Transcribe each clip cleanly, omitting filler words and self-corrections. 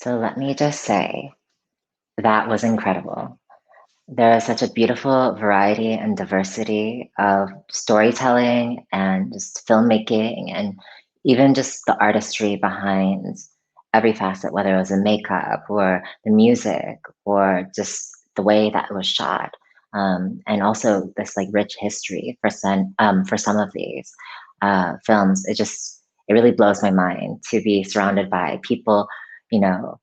So let me just say that was incredible. There is such a beautiful variety and diversity of storytelling and just filmmaking and even just the artistry behind every facet, whether it was the makeup or the music or just the way that it was shot. And also this like rich history for some of these films. It really blows my mind to be surrounded by people, you know,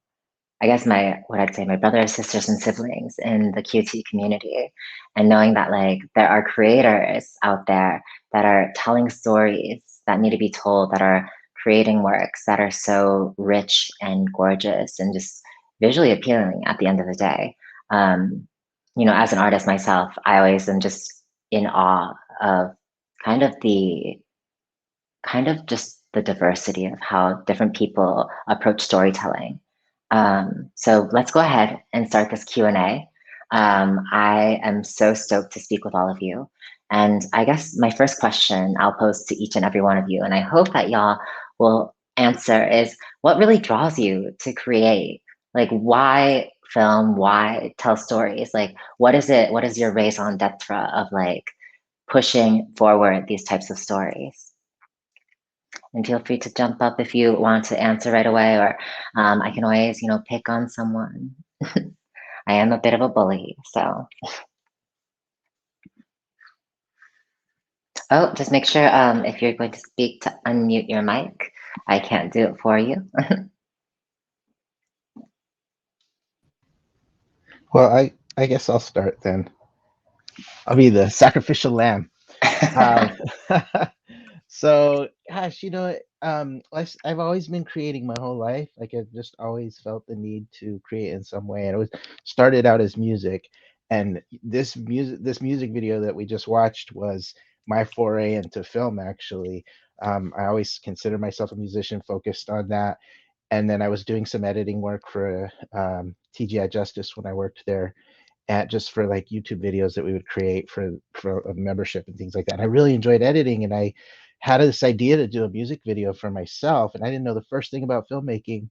I guess what I'd say my brothers, sisters, and siblings in the QT community, and knowing that like there are creators out there that are telling stories that need to be told, that are creating works that are so rich and gorgeous and just visually appealing at the end of the day. Um, as an artist myself, I always am just in awe of kind of the just the diversity of how different people approach storytelling. So let's go ahead and start this Q&A. I am so stoked to speak with all of you. And I guess my first question I'll pose to each and every one of you, and I hope that y'all will answer, is what really draws you to create? Like, why film? Why tell stories? Like, what is it? What is your raison d'etre of like pushing forward these types of stories? And feel free to jump up if you want to answer right away, or I can always, pick on someone. I am a bit of a bully, so. Oh, just make sure if you're going to speak to unmute your mic. I can't do it for you. Well, I guess I'll start then. I'll be the sacrificial lamb. Um, so, gosh, I've always been creating my whole life. Like I've just always felt the need to create in some way, and it was started out as music. And this music video that we just watched was my foray into film. Actually, I always consider myself a musician, focused on that. And then I was doing some editing work for TGI Justice when I worked there, at just for like YouTube videos that we would create for a membership and things like that. And I really enjoyed editing, and I had this idea to do a music video for myself, and I didn't know the first thing about filmmaking.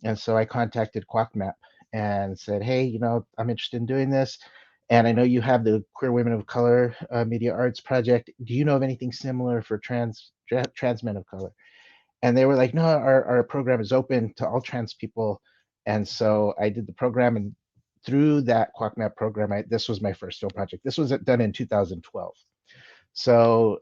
And so I contacted QuackMap and said, "Hey, I'm interested in doing this, and I know you have the Queer Women of Color Media Arts Project. Do you know of anything similar for trans men of color?" And they were like, "No, our program is open to all trans people." And so I did the program, and through that QuackMap program, this was my first film project. This was done in 2012. So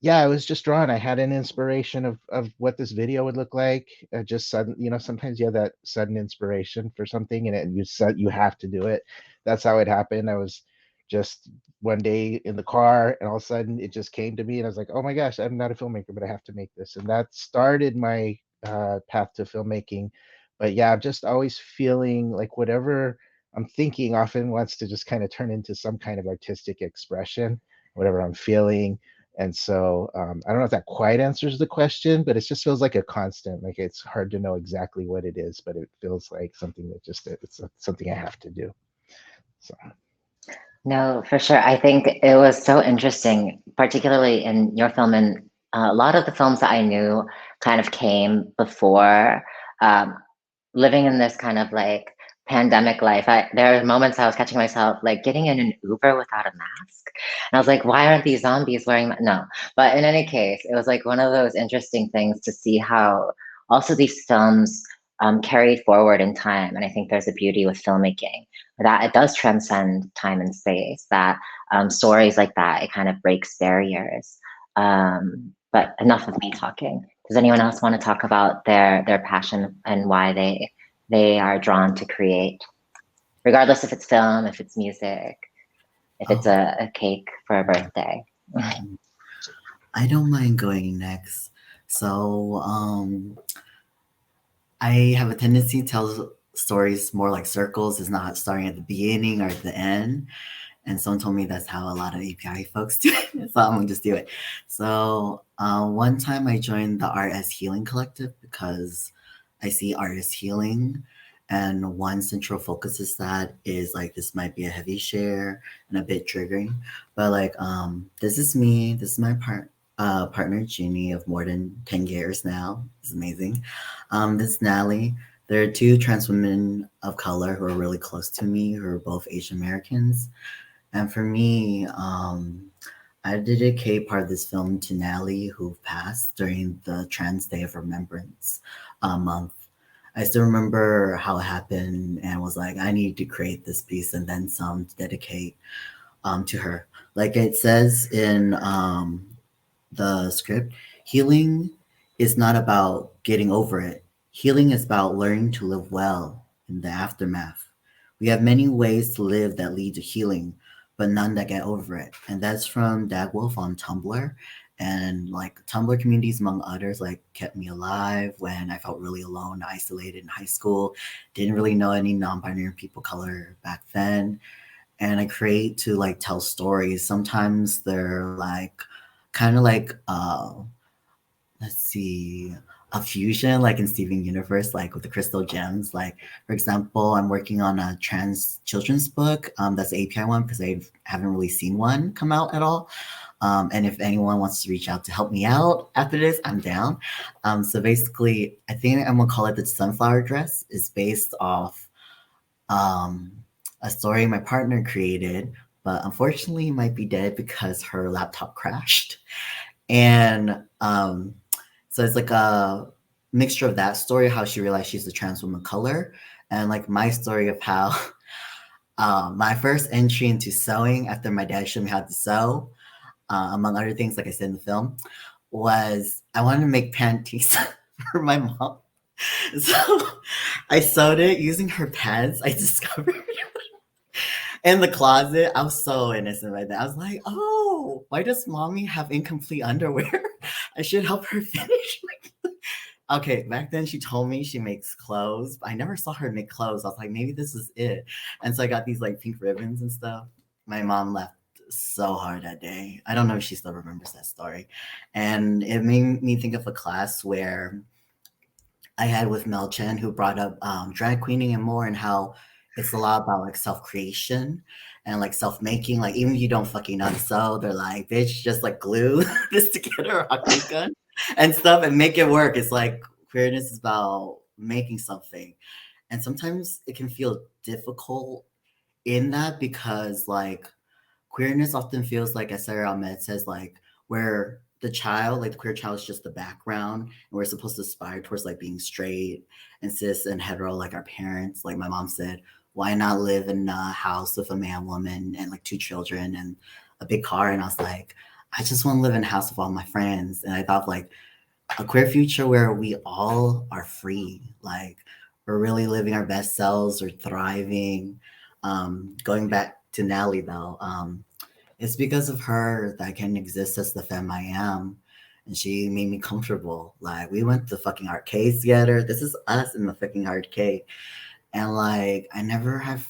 yeah, I was just drawn. I had an inspiration of what this video would look like. Just sudden, sometimes you have that sudden inspiration for something, and you have to do it. That's how it happened. I was just one day in the car, and all of a sudden it just came to me, and I was like, "Oh my gosh, I'm not a filmmaker, but I have to make this." And that started my path to filmmaking. But yeah, I'm just always feeling like whatever I'm thinking often wants to just kind of turn into some kind of artistic expression, whatever I'm feeling. And so I don't know if that quite answers the question, but it just feels like a constant. Like it's hard to know exactly what it is, but it feels like something that it's something I have to do. So. No, for sure. I think it was so interesting, particularly in your film, and a lot of the films that I knew kind of came before um, living in this kind of like pandemic life. There are moments I was catching myself like getting in an Uber without a mask. And I was like, why aren't these zombies wearing no. But in any case, it was like one of those interesting things to see how also these films carried forward in time. And I think there's a beauty with filmmaking that it does transcend time and space, that stories like that, it kind of breaks barriers. But enough of me talking. Does anyone else want to talk about their passion and why they are drawn to create, regardless if it's film, if it's music, if it's a cake for a birthday? I don't mind going next. So, I have a tendency to tell stories more like circles. It's not starting at the beginning or at the end. And someone told me that's how a lot of API folks do it. So I'm gonna just do it. So one time I joined the Art as Healing Collective because I see art as healing. And one central focus is that is like this might be a heavy share and a bit triggering. But like this is me, this is my partner Junie of more than 10 years now. It's amazing. This is Natalie. There are two trans women of color who are really close to me, who are both Asian Americans. And for me, I dedicate part of this film to Natalie, who passed during the Trans Day of Remembrance month. I still remember how it happened and was like, I need to create this piece and then some to dedicate to her. Like it says in the script, healing is not about getting over it. Healing is about learning to live well in the aftermath. We have many ways to live that lead to healing, but none that get over it. And that's from Dag Wolf on Tumblr. And like Tumblr communities, among others, like kept me alive when I felt really alone, isolated in high school. Didn't really know any non-binary people of color back then. And I create to like tell stories. Sometimes they're like kind of like let's see, a fusion like in Steven Universe, like with the crystal gems. Like for example, I'm working on a trans children's book. That's the API one because I haven't really seen one come out at all. And if anyone wants to reach out to help me out after this, I'm down. So basically, I think I'm gonna call it the Sunflower Dress. Is based off a story my partner created, but unfortunately might be dead because her laptop crashed. And so it's like a mixture of that story, how she realized she's a trans woman of color, and like my story of how my first entry into sewing after my dad showed me how to sew, among other things, like I said in the film, was I wanted to make panties for my mom. So I sewed it using her pads I discovered in the closet. I was so innocent by that. I was like, oh, why does mommy have incomplete underwear? I should help her finish. Okay, back then she told me she makes clothes. I never saw her make clothes. I was like, maybe this is it. And so I got these like pink ribbons and stuff. My mom left so hard that day. I don't know if she still remembers that story. And it made me think of a class where I had with Mel Chen, who brought up drag queening and more, and how it's a lot about like self creation and like self making. Like even if you don't fucking know how to sew, they're like, bitch, just like glue this together, a glue gun and stuff, and make it work. It's like queerness is about making something, and sometimes it can feel difficult in that because like queerness often feels like, as Sarah Ahmed says, like where the child, like the queer child, is just the background, and we're supposed to aspire towards like being straight and cis and hetero, like our parents. Like my mom said, why not live in a house with a man, woman, and like two children and a big car? And I was like, I just want to live in a house with all my friends. And I thought like a queer future where we all are free, like we're really living our best selves, or thriving. Going back to Natalie though, it's because of her that I can exist as the femme I am. And she made me comfortable. Like we went to fucking arcades together. This is us in the fucking arcade. And like I never have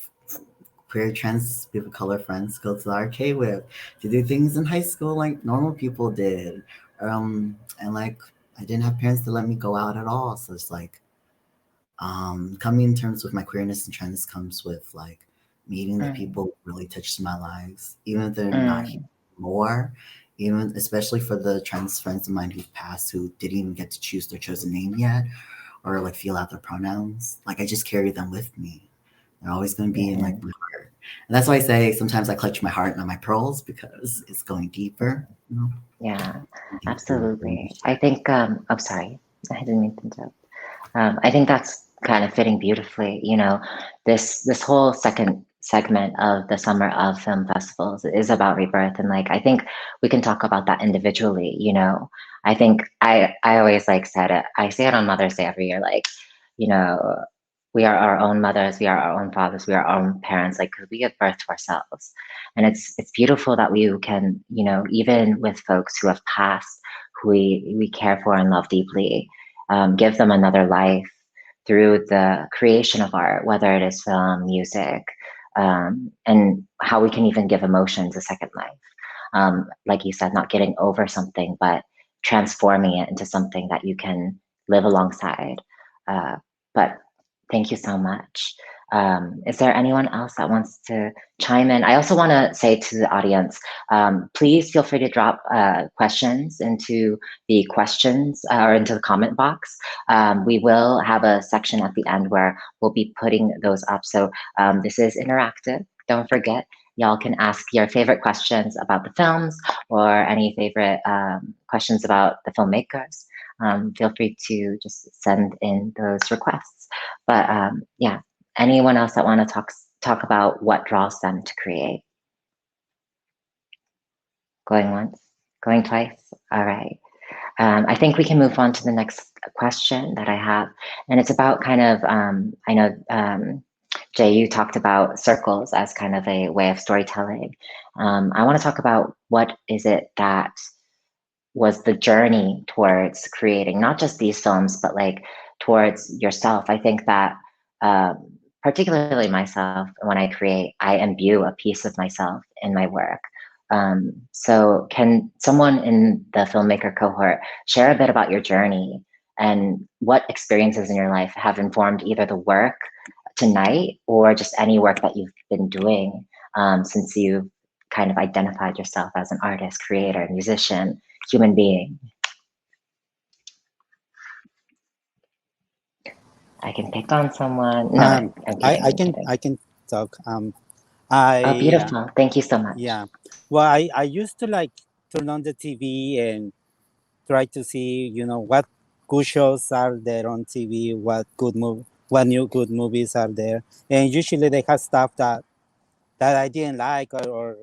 queer trans people of color friends to go to the arcade with to do things in high school like normal people did. And like I didn't have parents to let me go out at all. So it's like coming in terms with my queerness and trans comes with like meeting the people who really touched my lives, even if they're not here more, even especially for the trans friends of mine who've passed who didn't even get to choose their chosen name yet or like feel out their pronouns. Like I just carry them with me. They're always going to be in like my heart. And that's why I say sometimes I clutch my heart, not my pearls, because it's going deeper. You know? Yeah, absolutely. I think, I'm sorry, I didn't mean to interrupt. I think that's kind of fitting beautifully. You know, this whole second segment of the Summer of Film Festivals is about rebirth, and like I think we can talk about that individually. You know, I think I always like said it. I say it on Mother's Day every year. Like, you know, we are our own mothers, we are our own fathers, we are our own parents. Like, 'cause we give birth to ourselves, and it's beautiful that we can, you know, even with folks who have passed, who we care for and love deeply, give them another life through the creation of art, whether it is film, music, and how we can even give emotions a second life. Like you said, not getting over something, but transforming it into something that you can live alongside. But thank you so much. Is there anyone else that wants to chime in? I also want to say to the audience, please feel free to drop questions into the questions or into the comment box. We will have a section at the end where we'll be putting those up. So this is interactive. Don't forget, y'all can ask your favorite questions about the films or any favorite questions about the filmmakers. Feel free to just send in those requests. But yeah. Anyone else that want to talk about what draws them to create? Going once, going twice. All right. I think we can move on to the next question that I have, and it's about kind of. I know Jay, you talked about circles as kind of a way of storytelling. I want to talk about what is it that was the journey towards creating not just these films, but like towards yourself. I think that particularly myself, when I create, I imbue a piece of myself in my work. So can someone in the filmmaker cohort share a bit about your journey and what experiences in your life have informed either the work tonight or just any work that you've been doing since you've kind of identified yourself as an artist, creator, musician, human being? I can pick on someone. No, I'm kidding. I can talk. Oh, beautiful. Thank you so much. Yeah. Well, I used to like turn on the TV and try to see, what good shows are there on TV, what new good movies are there. And usually they have stuff that I didn't like or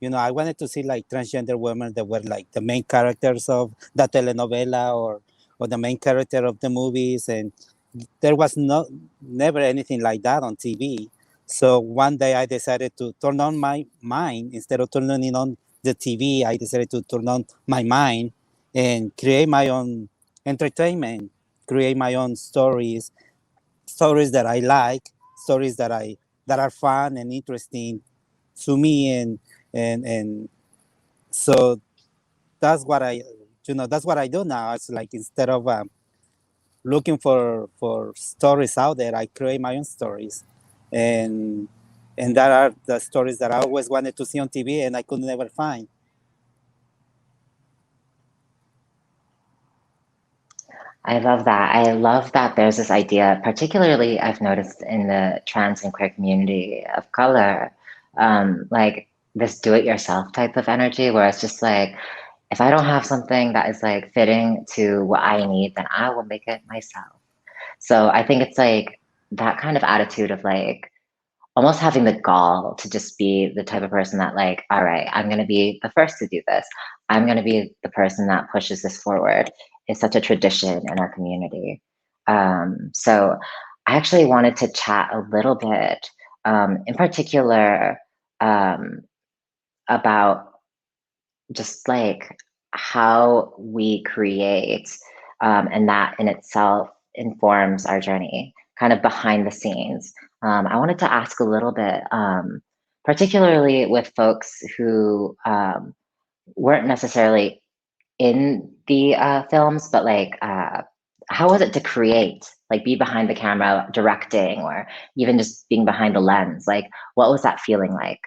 I wanted to see like transgender women that were like the main characters of the telenovela or the main character of the movies. And there was never anything like that on TV. So one day I decided to turn on my mind. Instead of turning on the TV, I decided to turn on my mind and create my own entertainment, create my own stories that I like, stories that are fun and interesting to me, and so that's what I do now. It's like instead of looking for stories out there, I create my own stories, and that are the stories that I always wanted to see on TV and I could never find. I love that. I love that there's this idea, particularly I've noticed in the trans and queer community of color, like this do-it-yourself type of energy where it's just like, if I don't have something that is like fitting to what I need, then I will make it myself. So I think it's like that kind of attitude of like almost having the gall to just be the type of person that like, all right, I'm going to be the first to do this. I'm going to be the person that pushes this forward. Is such a tradition in our community. So I actually wanted to chat a little bit in particular about just like how we create and that in itself informs our journey kind of behind the scenes. I wanted to ask a little bit, particularly with folks who weren't necessarily in the films, but like how was it to create, like be behind the camera directing or even just being behind the lens? Like what was that feeling like?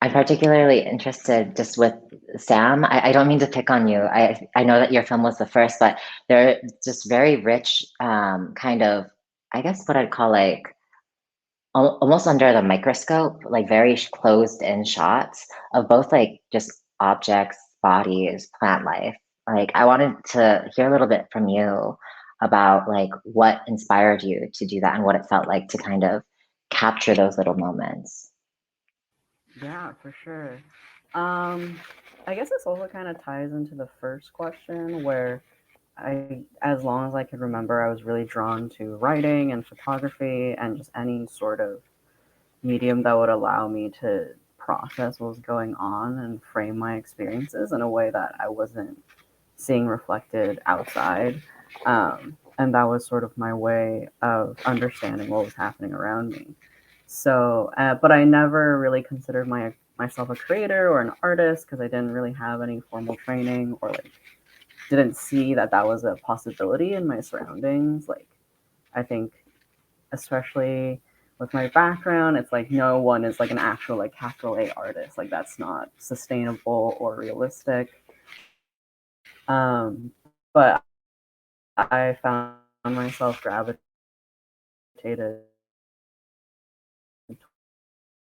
I'm particularly interested just with Sam. I don't mean to pick on you. I know that your film was the first, but they're just very rich kind of, I guess what I'd call like almost under the microscope, like very closed in shots of both like just objects, bodies, plant life. Like I wanted to hear a little bit from you about like what inspired you to do that and what it felt like to kind of capture those little moments. Yeah, for sure. I guess this also kind of ties into the first question where as long as I could remember, I was really drawn to writing and photography and just any sort of medium that would allow me to process what was going on and frame my experiences in a way that I wasn't seeing reflected outside. And that was sort of my way of understanding what was happening around me. So, but I never really considered myself a creator or an artist because I didn't really have any formal training, or like didn't see that that was a possibility in my surroundings. Like, I think especially with my background, it's like no one is like an actual like capital A artist. Like, that's not sustainable or realistic. But I found myself gravitated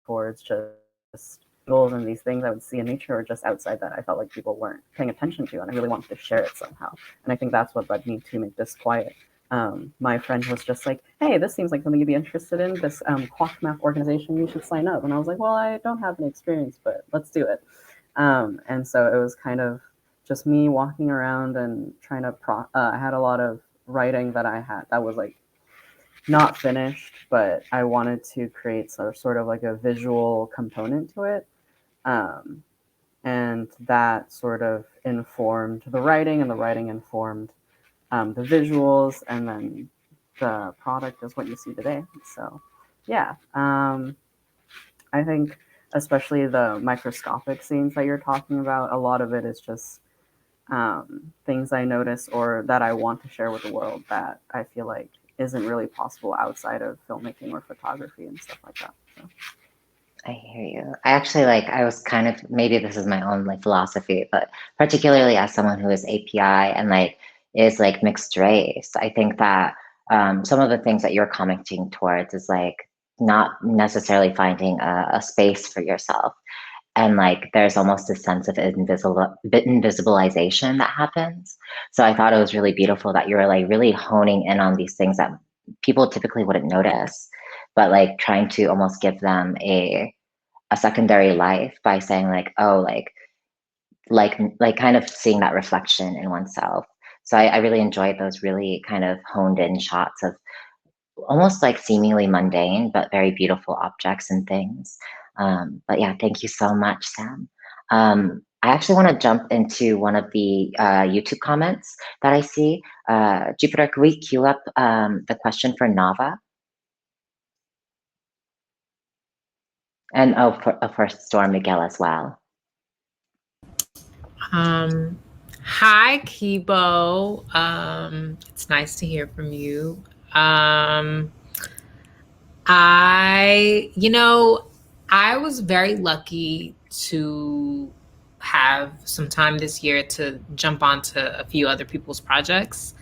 towards just goals and these things I would see in nature or just outside that I felt like people weren't paying attention to, and I really wanted to share it somehow. And I think that's what led me to make this quiet. My friend was just like, hey, this seems like something you'd be interested in, this clock map organization, you should sign up. And I was like, well, I don't have any experience, but let's do it. And so it was kind of just me walking around and trying to I had a lot of writing that I had that was like not finished, but I wanted to create sort of like a visual component to it. And that sort of informed the writing, and the writing informed the visuals, and then the product is what you see today. So yeah, I think especially the microscopic scenes that you're talking about, a lot of it is just things I notice or that I want to share with the world that I feel like isn't really possible outside of filmmaking or photography and stuff like that. So. I hear you. I actually I was kind of, maybe this is my own like philosophy, but particularly as someone who is API and like is like mixed race, I think that some of the things that you're commenting towards is like not necessarily finding a space for yourself. And like there's almost a sense of invisibilization that happens. So I thought it was really beautiful that you're like really honing in on these things that people typically wouldn't notice, but like trying to almost give them a secondary life by saying like, oh, like kind of seeing that reflection in oneself. So I really enjoyed those really kind of honed in shots of almost like seemingly mundane, but very beautiful objects and things. But yeah, thank you so much, Sam. I actually want to jump into one of the YouTube comments that I see. Jupiter, could we queue up the question for Nava? And for StormMiguel as well. Hi, Kibo. It's nice to hear from you. I was very lucky to have some time this year to jump onto a few other people's projects.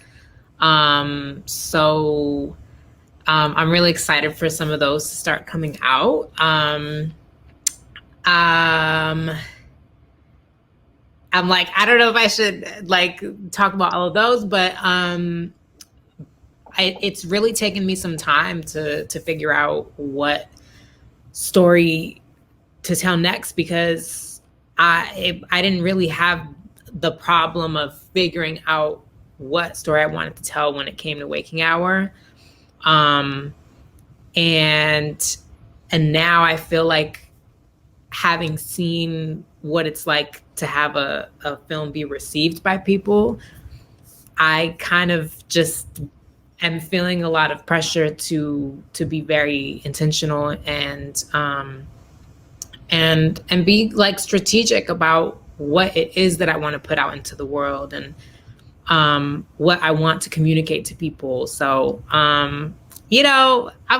So I'm really excited for some of those to start coming out. I'm like, I don't know if I should like talk about all of those, but it's really taken me some time to figure out what story to tell next, because I didn't really have the problem of figuring out what story I wanted to tell when it came to Waking Hour. And now I feel like, having seen what it's like to have a film be received by people, I kind of just am feeling a lot of pressure to be very intentional and be like strategic about what it is that I want to put out into the world and what I want to communicate to people. So I'm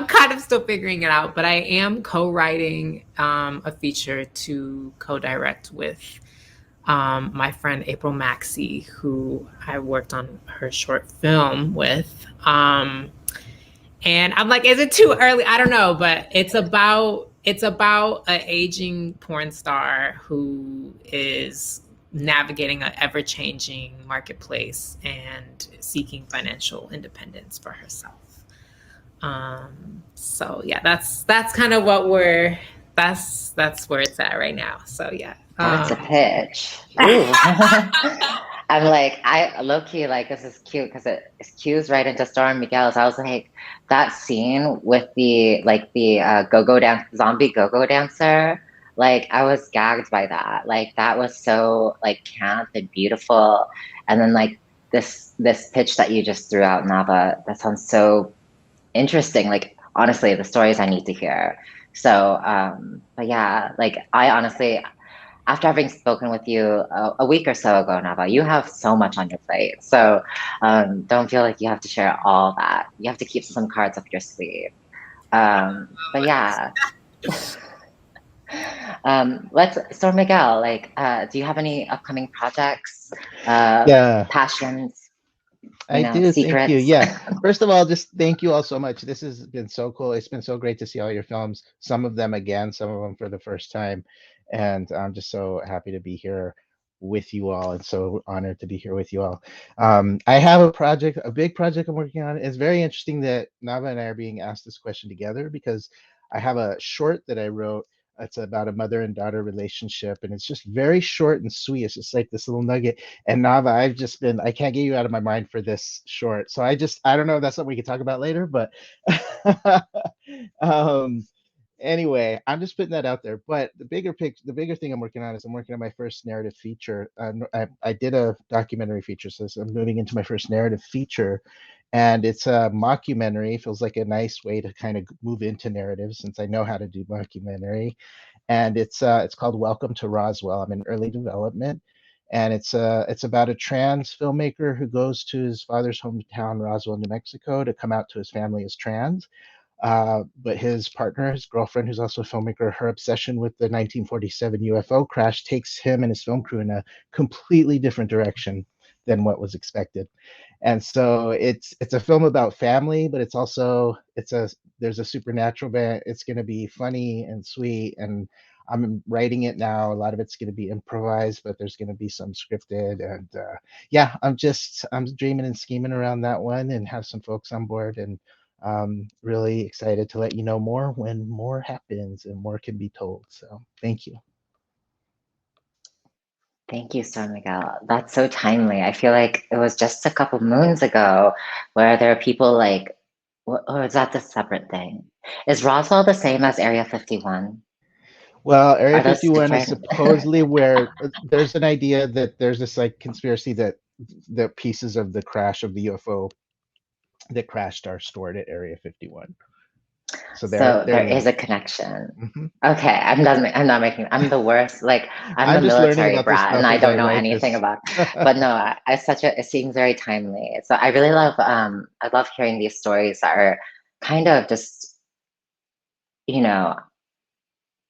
kind of still figuring it out, but I am co-writing a feature to co-direct with my friend April Maxey, who I worked on her short film with. And I'm like, is it too early? I don't know, but it's about an aging porn star who is navigating an ever-changing marketplace and seeking financial independence for herself. So yeah, that's kind of what that's where it's at right now. So yeah. That's a pitch. Ooh. I'm like, I low-key like, this is cute because it cues right into StormMiguel's. I was like, that scene with the go-go dance, zombie go-go dancer, like I was gagged by that. Like that was so like camp and beautiful. And then like this pitch that you just threw out, Nava, that sounds so interesting. Like honestly, the stories I need to hear. So, but yeah, like I honestly, after having spoken with you a week or so ago, Nava, you have so much on your plate. So don't feel like you have to share all that. You have to keep some cards up your sleeve. But yeah. Let's StormMiguel, like, do you have any upcoming projects, Yeah, passions, I do. Thank you. secrets? Yeah. First of all, just thank you all so much. This has been so cool. It's been so great to see all your films, some of them again, some of them for the first time. And I'm just so happy to be here with you all and so honored to be here with you all. I have a project, a big project I'm working on. It's very interesting that Nava and I are being asked this question together because I have a short that I wrote. It's about a mother and daughter relationship, and it's just very short and sweet. It's just like this little nugget. And Nava, I've just been, I can't get you out of my mind for this short. So I don't know if that's something we can talk about later, but um, anyway, I'm just putting that out there. But the bigger thing I'm working on is I'm working on my first narrative feature. I did a documentary feature, so I'm moving into my first narrative feature. And it's a mockumentary. Feels like a nice way to kind of move into narrative since I know how to do mockumentary. And it's called Welcome to Roswell. I'm in early development, and it's about a trans filmmaker who goes to his father's hometown, Roswell, New Mexico, to come out to his family as trans. But his partner, his girlfriend, who's also a filmmaker, her obsession with the 1947 UFO crash takes him and his film crew in a completely different direction than what was expected. And so it's a film about family, but it's also there's a supernatural bit. It's going to be funny and sweet, and I'm writing it now. A lot of it's going to be improvised, but there's going to be some scripted. And yeah, I'm dreaming and scheming around that one, and have some folks on board, and really excited to let you know more when more happens and more can be told. So thank you. Thank you, StormMiguel. That's so timely. I feel like it was just a couple moons ago where there are people like, or is that the separate thing? Is Roswell the same as Area 51? Well, Area Are those 51 is different? supposedly where there's an idea that there's this like conspiracy that the pieces of the crash of the UFO that crashed are stored at Area 51. So So they're there is a linked. connection. Mhm. Okay, I'm not making, I'm the worst. Like I'm I'm the just learning military about this brat and stuff I as I don't know write anything this. about, but no, it seems very timely. So I really love, I love hearing these stories that are kind of just, you know,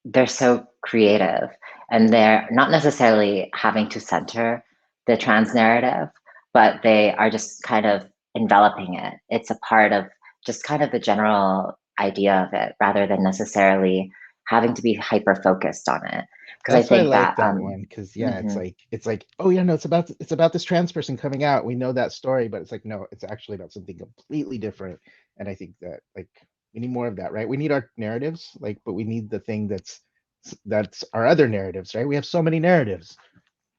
they're so creative and they're not necessarily having to center the trans narrative, but they are just kind of enveloping it. It's a part of just kind of the general idea of it rather than necessarily having to be hyper focused on it. Because I That's why I think like that, that one, because yeah, mhm. it's like, oh yeah, no, it's about this trans person coming out. We know that story, but it's like, no, it's actually about something completely different. And I think that like we need more of that, right? We need our narratives, like, but we need the thing that's our other narratives, right? We have so many narratives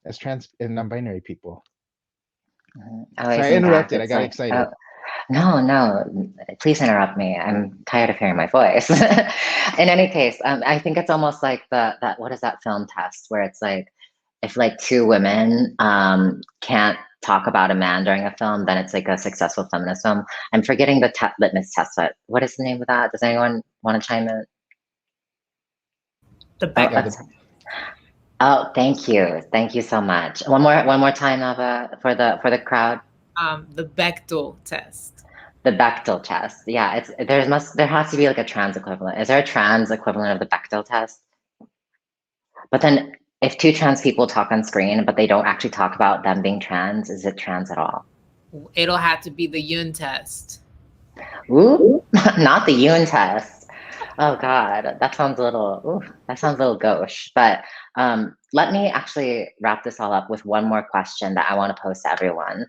as trans and non-binary people. I So always I think back, interrupted. I it's got like, excited. oh, no, please interrupt me. I'm tired of hearing my voice. In any case, I think it's almost like that what is that film test where it's like if like two women can't talk about a man during a film, then it's like a successful feminist film. I'm forgetting the litmus test, but what is the name of that? Does anyone want to chime in? The Oh, Yeah, Bechdel. oh, thank you so much. One more time, Nava, for the crowd. The Bechdel test. The Bechdel test. Yeah, there has to be like a trans equivalent. Is there a trans equivalent of the Bechdel test? But then if two trans people talk on screen, but they don't actually talk about them being trans, is it trans at all? It'll have to be the Yun test. Ooh, not the Yun test. Oh God, that sounds a little gauche. But let me actually wrap this all up with one more question that I want to pose to everyone.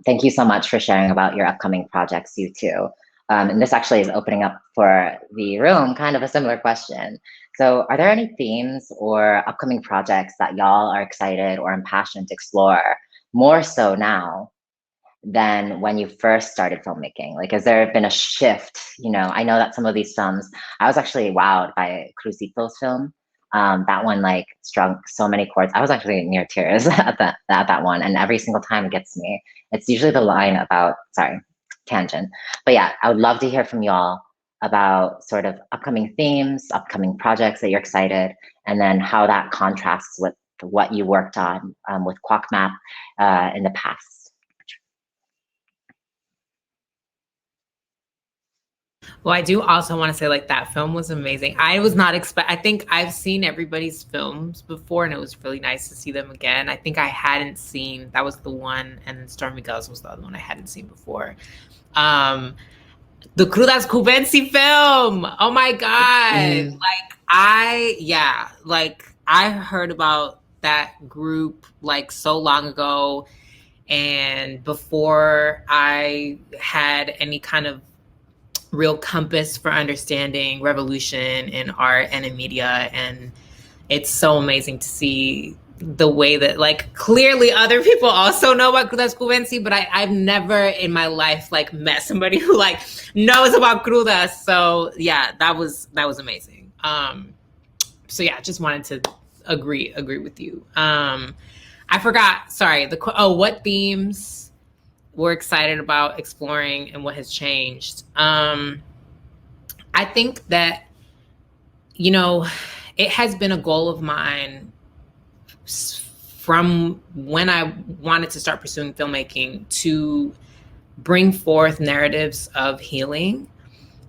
Thank you so much for sharing about your upcoming projects, you too. And this actually is opening up for the room, kind of a similar question. So are there any themes or upcoming projects that y'all are excited or impassioned to explore more so now than when you first started filmmaking? Like, has there been a shift? You know, I know that some of these films, I was actually wowed by Crucito's film. That one like struck so many chords. I was actually near tears at that one, and every single time it gets me. It's usually the line about, sorry, tangent, but yeah, I would love to hear from y'all about sort of upcoming themes, upcoming projects that you're excited, and then how that contrasts with what you worked on with QuackMap in the past. Well, I do also want to say, like, that film was amazing. I was not I think I've seen everybody's films before, and it was really nice to see them again. I think I hadn't seen, that was the one, and StormMiguel's was the other one I hadn't seen before. The Crudas Cubensi film. Oh my God. I heard about that group like so long ago, and before I had any kind of real compass for understanding revolution in art and in media. And it's so amazing to see the way that, like, clearly other people also know about Crudas Cubensi, but I've never in my life like met somebody who like knows about Crudas. So yeah, that was amazing. So yeah, just wanted to agree with you. I forgot, sorry, what themes we're excited about exploring and what has changed. I think that, you know, it has been a goal of mine from when I wanted to start pursuing filmmaking to bring forth narratives of healing,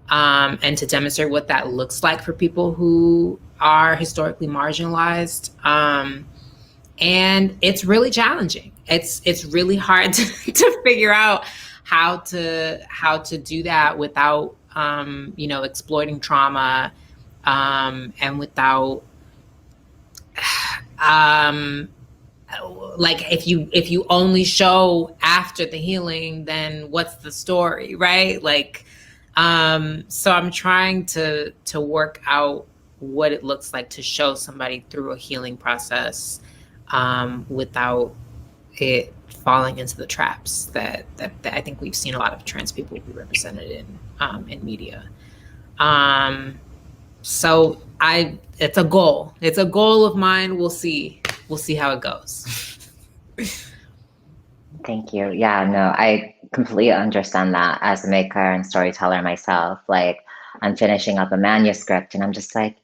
and to demonstrate what that looks like for people who are historically marginalized. And it's really challenging. It's really hard to figure out how to do that without exploiting trauma, and without like if you only show after the healing, then what's the story, right? Like, so I'm trying to work out what it looks like to show somebody through a healing process, without it falling into the traps that I think we've seen a lot of trans people be represented in media. So it's a goal. It's a goal of mine. We'll see how it goes. Thank you. Yeah, no, I completely understand that as a maker and storyteller myself. Like, I'm finishing up a manuscript and I'm just like,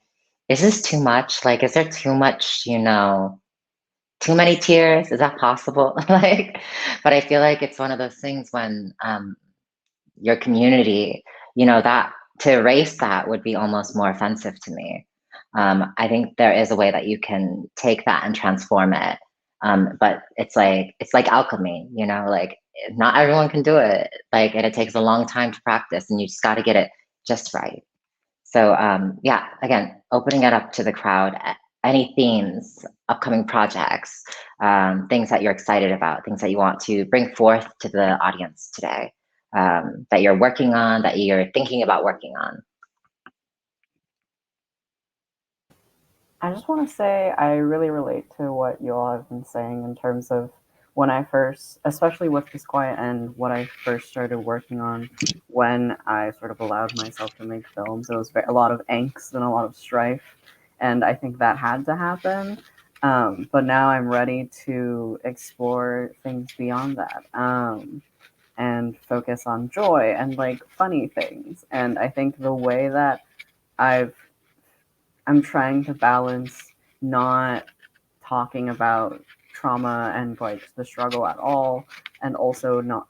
is this too much? Like, is there too much, too many tears? Is that possible? Like, but I feel like it's one of those things when your community, that to erase that would be almost more offensive to me. I think there is a way that you can take that and transform it. But it's like alchemy, like not everyone can do it. Like, and it takes a long time to practice, and you just got to get it just right. So yeah, again, opening it up to the crowd. Any themes, upcoming projects, things that you're excited about, things that you want to bring forth to the audience today, that you're working on, that you're thinking about working on. I just want to say I really relate to what you all have been saying in terms of when I first, especially with This Quiet End, what I first started working on when I sort of allowed myself to make films. It was a lot of angst and a lot of strife, and I think that had to happen. But now I'm ready to explore things beyond that, and focus on joy and like funny things. And I think the way that I'm trying to balance not talking about trauma and like the struggle at all, and also not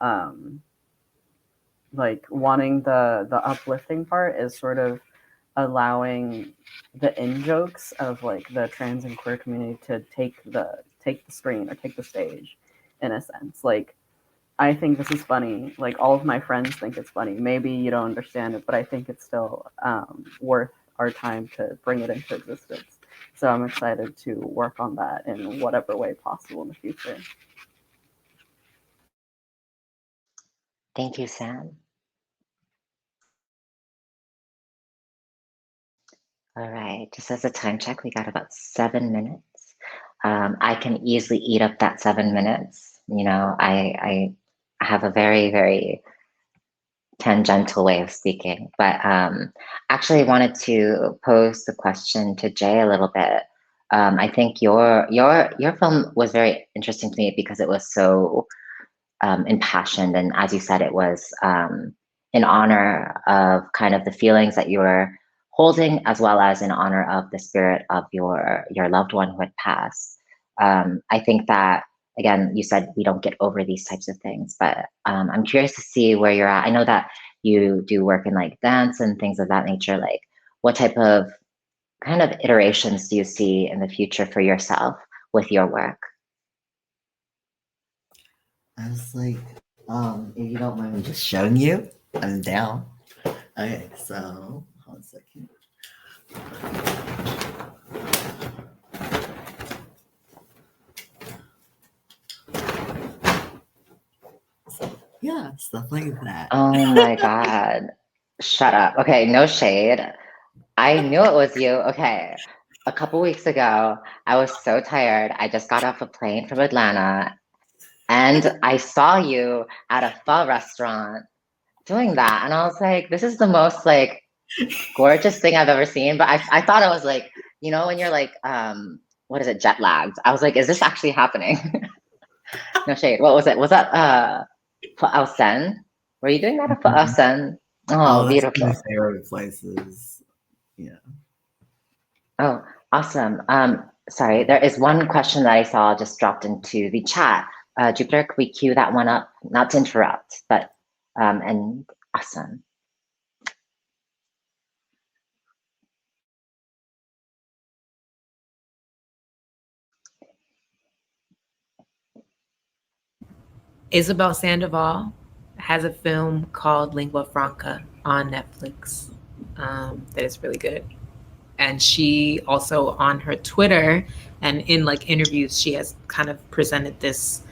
like wanting the uplifting part is sort of allowing the in jokes of like the trans and queer community to take the screen or take the stage, in a sense. Like, I think this is funny. Like, all of my friends think it's funny. Maybe you don't understand it, but I think it's still worth our time to bring it into existence. So I'm excited to work on that in whatever way possible in the future. Thank you, Sam. All right, just as a time check, we got about 7 minutes. I can easily eat up that 7 minutes. I have a very, very tangential way of speaking, but actually I wanted to pose the question to Jay a little bit. I think your film was very interesting to me because it was so impassioned, and as you said, it was in honor of kind of the feelings that you were holding, as well as in honor of the spirit of your loved one who had passed. I think that, again, you said we don't get over these types of things, but I'm curious to see where you're at. I know that you do work in like dance and things of that nature. Like, what type of kind of iterations do you see in the future for yourself with your work? I was like, if you don't mind me just showing you, I'm down. Okay, so hold on a second. Yeah, stuff like that. Oh my God. Shut up. Okay, no shade. I knew it was you. Okay. A couple weeks ago, I was so tired. I just got off a plane from Atlanta and I saw you at a pho restaurant doing that. And I was like, this is the most like gorgeous thing I've ever seen. But I thought it was like, you know, when you're like, what is it, jet lagged? I was like, is this actually happening? No shade. What was it? Was that Pho Sen? Were you doing that at Pho Sen? Oh, that's one of beautiful. my favorite places. Yeah. Oh, awesome. Sorry, there is one question that I saw just dropped into the chat. Jupiter, could we queue that one up? Not to interrupt, but and awesome. Isabel Sandoval has a film called Lingua Franca on Netflix that is really good. And she also on her Twitter and in like interviews, she has kind of presented this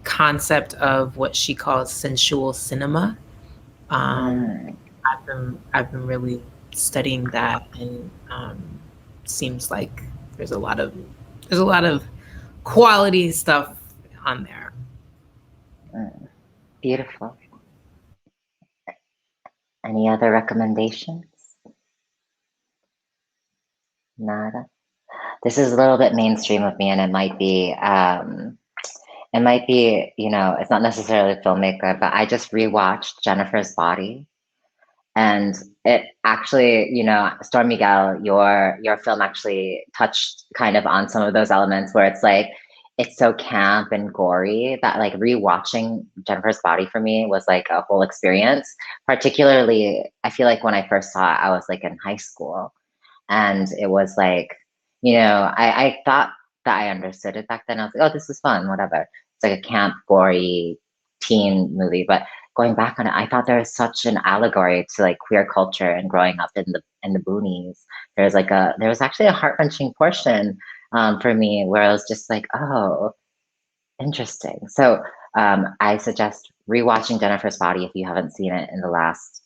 concept of what she calls sensual cinema. I've been really studying that, and seems like there's a lot of quality stuff on there. Beautiful. Any other recommendations? Nada. This is a little bit mainstream of me, and it might be, you know, it's not necessarily a filmmaker, but I just rewatched Jennifer's Body. And it actually, you know, StormMiguel, your film actually touched kind of on some of those elements where it's like, it's so camp and gory that like rewatching Jennifer's Body for me was like a whole experience. Particularly, I feel like when I first saw it, I was like in high school. And it was like, you know, I thought that I understood it back then. I was like, oh, this is fun, whatever. It's like a camp, gory teen movie. But going back on it, I thought there was such an allegory to like queer culture and growing up in the boonies. There was actually a heart-wrenching portion for me where I was just like, oh, interesting. So I suggest rewatching Jennifer's Body if you haven't seen it in the last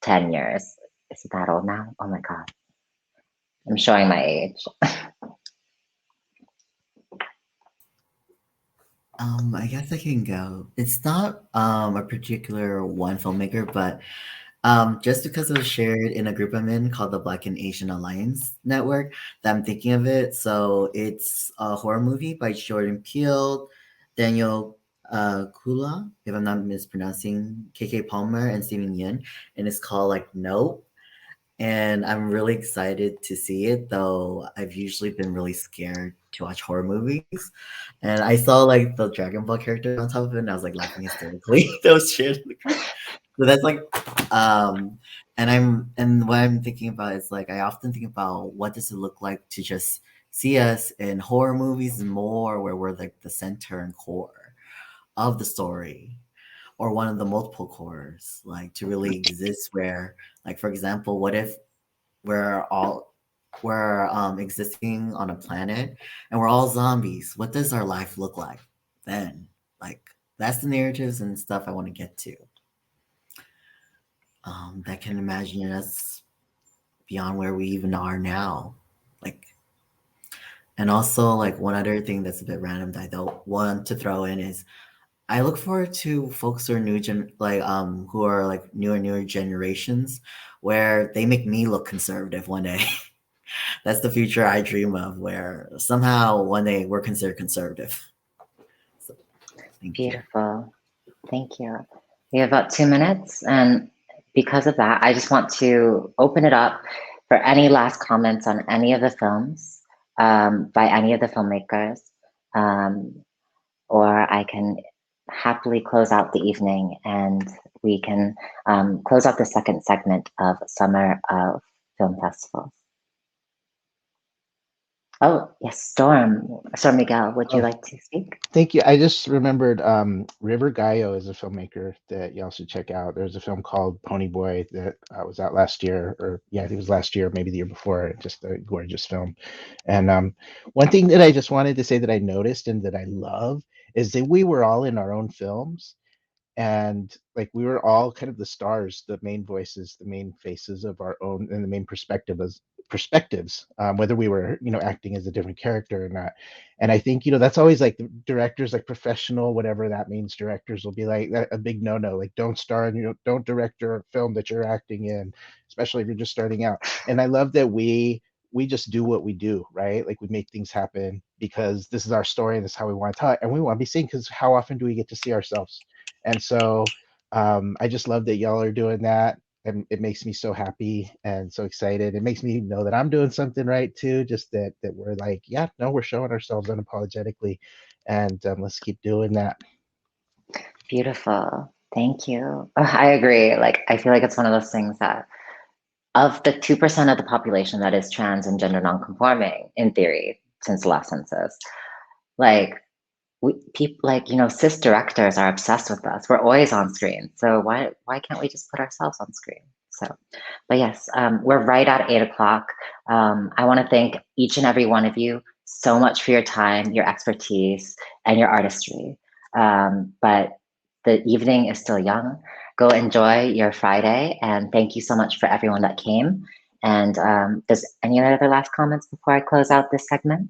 10 years. Is it that old now? Oh my God. I'm showing my age. I guess I can go. It's not a particular one filmmaker, but just because it was shared in a group I'm in called the Black and Asian Alliance Network, that I'm thinking of it. So it's a horror movie by Jordan Peele, Daniel Kula, if I'm not mispronouncing, KK Palmer, and Steven Yeun, and it's called like Nope. And I'm really excited to see it, though I've usually been really scared to watch horror movies. And I saw like the Dragon Ball character on top of it, and I was like laughing hysterically. That was shit. So that's like, and what I'm thinking about is like I often think about what does it look like to just see us in horror movies and more, where we're like the center and core of the story, or one of the multiple cores, like to really exist where, like for example, what if we're existing on a planet and we're all zombies? What does our life look like then? Like that's the narratives and stuff I want to get to. That can imagine us beyond where we even are now. Like, and also like one other thing that's a bit random that I don't want to throw in is I look forward to folks who are who are like newer generations, where they make me look conservative one day. That's the future I dream of, where somehow one day we're considered conservative. So, Beautiful. Thank you. We have about 2 minutes, and because of that, I just want to open it up for any last comments on any of the films by any of the filmmakers, or I can happily close out the evening and we can close out the second segment of Summer of Film Festivals. Oh, yes, StormMiguel, would you like to speak? Thank you. I just remembered River Gallo is a filmmaker that y'all should check out. There's a film called Pony Boy that was out last year, or yeah, I think it was last year, maybe the year before. Just a gorgeous film. And one thing that I just wanted to say that I noticed and that I love is that we were all in our own films, and like we were all kind of the stars, the main voices, the main faces of our own, and the main perspectives, whether we were, acting as a different character or not. And I think, that's always like the directors, like professional, whatever that means, directors will be like a big no-no, like don't star in, don't direct your film that you're acting in, especially if you're just starting out. And I love that we just do what we do, right? Like we make things happen because this is our story and this is how we want to tell it, and we want to be seen, because how often do we get to see ourselves? And so I just love that y'all are doing that, and it makes me so happy and so excited. It makes me know that I'm doing something right too. Just that we're like, yeah, no, we're showing ourselves unapologetically, and let's keep doing that. Beautiful. Thank you. I agree. Like, I feel like it's one of those things that of the 2% of the population that is trans and gender non-conforming, in theory, since the last census, like people, like, cis directors are obsessed with us. We're always on screen. So why can't we just put ourselves on screen? So, but yes, we're right at 8 o'clock. I want to thank each and every one of you so much for your time, your expertise, and your artistry. But the evening is still young. Go enjoy your Friday, and thank you so much for everyone that came. And does any other last comments before I close out this segment?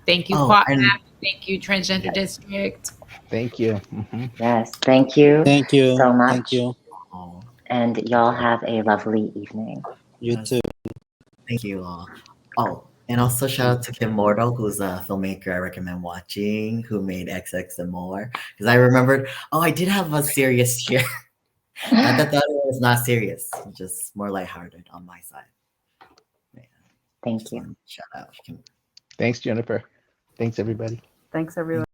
Thank you, Oh, Quad and Map. Thank you, Transgender District. Thank you. Yes, thank you Thank you. so much. Thank you. oh, And y'all have a lovely evening. You Yes. too. thank you all. Oh, and also shout out to Kim Mortal, who's a filmmaker I recommend watching, who made XX and more. Because I remembered, I did have a serious year. Not that the other one was not serious, just more lighthearted on my side. Yeah. Thank you. Shout out. Thanks, Juniper. Thanks, everybody. Thanks, everyone.